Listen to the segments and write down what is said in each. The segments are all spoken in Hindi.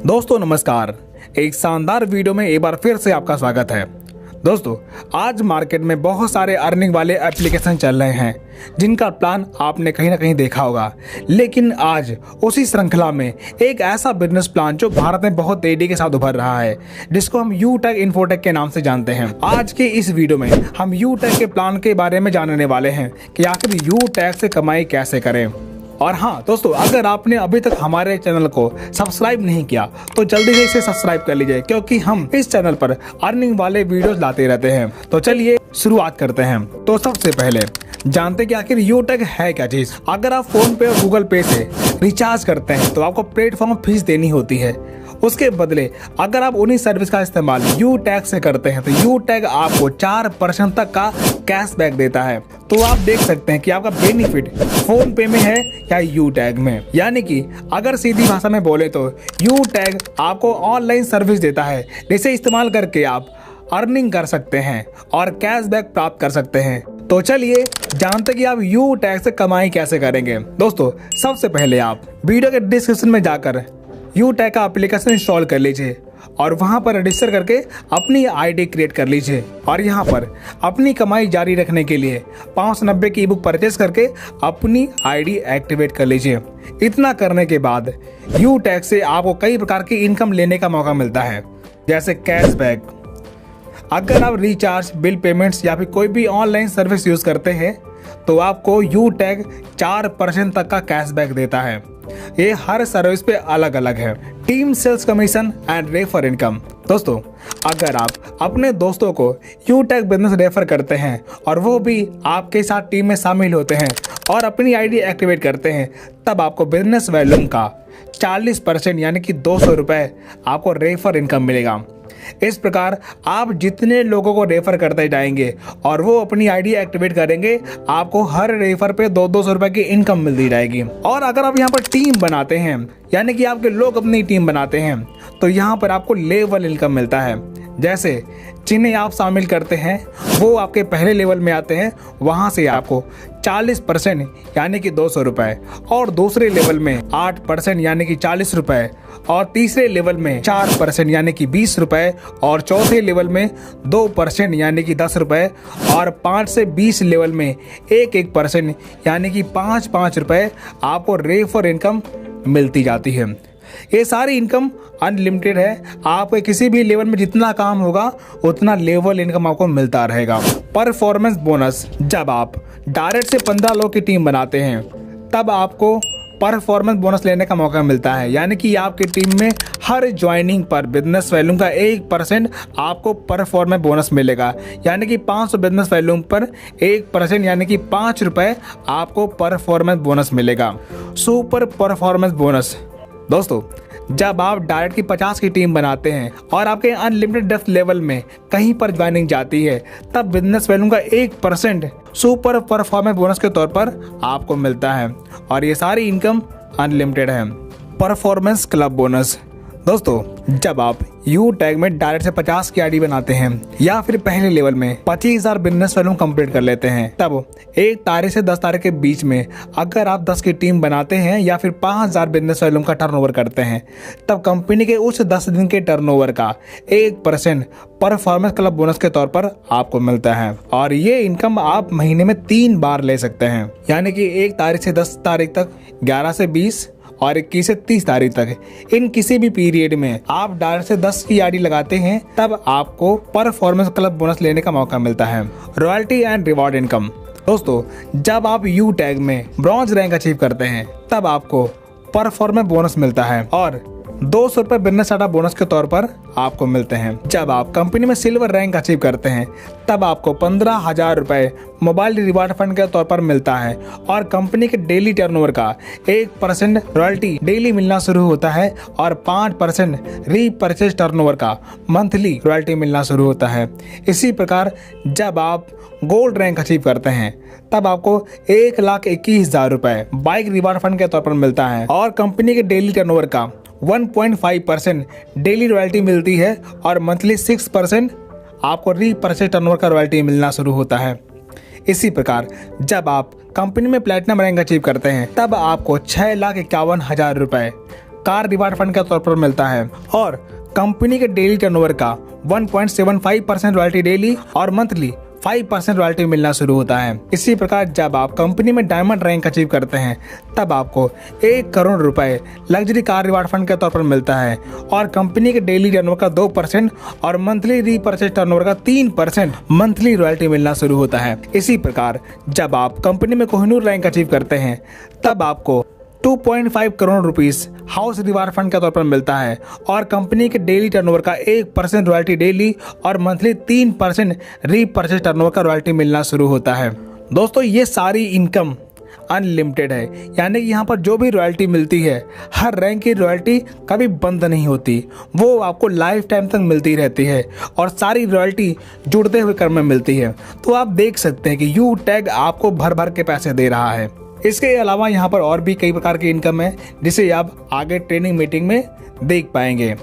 दोस्तों नमस्कार। एक शानदार वीडियो में एक बार फिर से आपका स्वागत है। दोस्तों आज मार्केट में बहुत सारे अर्निंग वाले एप्लीकेशन चल रहे हैं जिनका प्लान आपने कहीं ना कहीं देखा होगा, लेकिन आज उसी श्रृंखला में एक ऐसा बिजनेस प्लान जो भारत में बहुत तेजी के साथ उभर रहा है, जिसको हम यूटेक इन्फोटेक के नाम से जानते हैं। आज के इस वीडियो में हम यूटेक के प्लान के बारे में जानने वाले हैं कि आखिर यूटेक से कमाई कैसे करें। और हाँ दोस्तों, अगर आपने अभी तक हमारे चैनल को सब्सक्राइब नहीं किया तो जल्दी से इसे सब्सक्राइब कर लीजिए, क्योंकि हम इस चैनल पर अर्निंग वाले वीडियोस लाते रहते हैं। तो चलिए शुरुआत करते हैं। तो सबसे पहले जानते हैं कि आखिर यूटेक है क्या चीज। अगर आप फोन पे और गूगल पे से रिचार्ज करते हैं तो आपको प्लेटफॉर्म फीस देनी होती है। उसके बदले अगर आप उन्हीं सर्विस का इस्तेमाल यूटेक से करते हैं तो यूटेक आपको 4% तक का कैशबैक देता है। तो आप देख सकते हैं कि आपका बेनिफिट फोन पे में है या यूटेक में। यानी कि अगर सीधी भाषा में बोले तो यूटेक आपको ऑनलाइन सर्विस देता है जिसे इस्तेमाल करके आप अर्निंग कर सकते हैं और कैशबैक प्राप्त कर सकते हैं। तो चलिए जानते कि आप यूटेक से कमाई कैसे करेंगे। दोस्तों सबसे पहले आप वीडियो के डिस्क्रिप्शन में जाकर यूटेक का एप्लीकेशन इंस्टॉल कर लीजिए और वहां पर रजिस्टर करके अपनी आईडी क्रिएट कर लीजिए। और यहां पर अपनी कमाई जारी रखने के लिए 590 की ई-बुक परचेस करके अपनी आईडी एक्टिवेट कर लीजिए। इतना करने के बाद यूटेक से आपको कई प्रकार की इनकम लेने का मौका मिलता है, जैसे कैशबैक। अगर आप रिचार्ज, बिल पेमेंट्स या फिर कोई भी ऑनलाइन सर्विस यूज करते हैं तो आपको यूटेक 4% तक का कैशबैक देता है। ये हर सर्विस पे अलग अलग है। Team sales commission and refer income. दोस्तों अगर आप अपने दोस्तों को यूटेक बिजनेस रेफर करते हैं और वो भी आपके साथ टीम में शामिल होते हैं और अपनी आईडी एक्टिवेट करते हैं, तब आपको बिजनेस वॉल्यूम का 40% यानी कि 200 रुपये आपको रेफर इनकम मिलेगा। इस प्रकार आप जितने लोगों को रेफर करते जाएंगे और वो अपनी आईडी एक्टिवेट करेंगे, आपको हर रेफर पे 200 रुपए की इनकम मिलती जाएगी। और अगर आप यहाँ पर टीम बनाते हैं, यानी कि आपके लोग अपनी टीम बनाते हैं, तो यहाँ पर आपको लेवल इनकम मिलता है। जैसे जिन्हें आप शामिल करते हैं वो आपके पहले लेवल में आते हैं, वहाँ से आपको 40% यानी कि 200 रुपये, और दूसरे लेवल में 8% यानी कि 40 रुपये, और तीसरे लेवल में 4% यानी कि 20 रुपये, और चौथे लेवल में 2% यानी कि 10 रुपये, और 5 से 20 लेवल में 1% यानी कि 5 रुपये आपको रेफर इनकम मिलती जाती है। ये सारी इनकम अनलिमिटेड है। आपके किसी भी लेवल में जितना काम होगा उतना लेवल इनकम आपको मिलता रहेगा। परफॉर्मेंस बोनस, जब आप डायरेक्ट से 15 लोग की टीम बनाते हैं तब आपको परफॉर्मेंस बोनस लेने का मौका मिलता है। यानी कि आपकी टीम में हर ज्वाइनिंग पर बिजनेस वॉल्यूम का 1% आपको परफॉर्मेंस बोनस मिलेगा। यानी कि 500 बिजनेस वॉल्यूम पर 1% यानी कि 5 रुपये आपको परफॉर्मेंस बोनस मिलेगा। सुपर परफॉर्मेंस बोनस, दोस्तों जब आप डायरेक्ट की 50 की टीम बनाते हैं और आपके अनलिमिटेड डेप्थ लेवल में कहीं पर ज्वाइनिंग जाती है, तब बिजनेस वैल्यू का 1% सुपर परफॉर्मेंस बोनस के तौर पर आपको मिलता है। और ये सारी इनकम अनलिमिटेड है। परफॉर्मेंस क्लब बोनस, दोस्तों जब आप यूटेक में डायरेक्ट से 50 की आईडी बनाते हैं या फिर पहले लेवल में 25,000 बिजनेस वॉल्यूम कंप्लीट कर लेते हैं, तब 1 तारीख से 10 तारीख के बीच में अगर आप 10 की टीम बनाते हैं या फिर 5,000 बिजनेस वॉल्यूम का टर्नओवर करते हैं, तब कंपनी के उस 10 दिन के टर्नओवर का 1% परफॉर्मेंस क्लब बोनस के तौर पर आपको मिलता है। और ये इनकम आप महीने में 3 बार ले सकते हैं। यानी कि 1 तारीख से 10 तारीख तक, 11 से 20 और 21 से 30 तारीख तक, इन किसी भी पीरियड में आप डायरेक्ट से 10 की आईडी लगाते हैं, तब आपको परफॉर्मेंस क्लब बोनस लेने का मौका मिलता है। रॉयल्टी एंड रिवॉर्ड इनकम, दोस्तों जब आप यूटेक में ब्रॉन्ज रैंक अचीव करते हैं तब आपको परफॉर्मेंस बोनस मिलता है और 200 रुपये बिजनेस डाटा बोनस के तौर पर आपको मिलते हैं। जब आप कंपनी में सिल्वर रैंक अचीव करते हैं तब आपको 15,000 रुपये मोबाइल रिवार्ड फंड के तौर पर मिलता है और कंपनी के डेली टर्नओवर का 1% रॉयल्टी डेली मिलना शुरू होता है और 5% रीपरचेज टर्नओवर का मंथली रॉयल्टी मिलना शुरू होता है। इसी प्रकार जब आप गोल्ड रैंक अचीव करते हैं तब आपको 1,21,000 रुपये बाइक रिवार्ड फंड के तौर पर मिलता है और कंपनी के डेली टर्नओवर का 1.5% डेली रॉयल्टी मिलती है और मंथली 6% आपको रीपरचेज टर्नओवर का रॉयल्टी मिलना शुरू होता है। इसी प्रकार जब आप कंपनी में प्लैटिनम रैंक अचीव करते हैं तब आपको 6,51,000 रुपये कार रिवार्ड फंड के तौर पर मिलता है और कंपनी के डेली टर्नओवर का 1.75% रॉयल्टी डेली और मंथली 5% रॉयल्टी मिलना शुरू होता है। इसी प्रकार जब आप कंपनी में डायमंड रैंक अचीव करते हैं तब आपको 1 करोड़ रुपए लग्जरी कार रिवार्ड फंड के तौर पर मिलता है और कंपनी के डेली टर्नओवर का 2% और मंथली रीपरचेज टर्नओवर का 3% मंथली रॉयल्टी मिलना शुरू होता है। इसी प्रकार जब आप कंपनी में कोहिनूर रैंक अचीव करते हैं तब आपको 2.5 crore rupees house reward fund के तौर पर मिलता है और कंपनी के डेली टर्नओवर का 1% रॉयल्टी डेली और मंथली 3% रीपरचेज टर्नओवर का रॉयल्टी मिलना शुरू होता है। दोस्तों ये सारी इनकम अनलिमिटेड है, यानी कि यहाँ पर जो भी रॉयल्टी मिलती है हर रैंक की रॉयल्टी कभी बंद नहीं होती, वो आपको लाइफ टाइम तक मिलती रहती है और सारी रॉयल्टी जुड़ते हुए क्रम में मिलती है। तो आप देख सकते हैं कि यू टैग आपको भर भर के पैसे दे रहा है। इसके अलावा यहाँ पर और भी कई प्रकार की इनकम है जिसे आप आगे ट्रेनिंग मीटिंग में देख पाएंगे।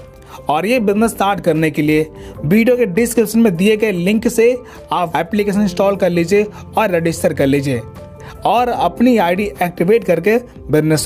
और ये बिजनेस स्टार्ट करने के लिए वीडियो के डिस्क्रिप्शन में दिए गए लिंक से आप एप्लीकेशन इंस्टॉल कर लीजिए और रजिस्टर कर लीजिए और अपनी आईडी एक्टिवेट करके बिजनेस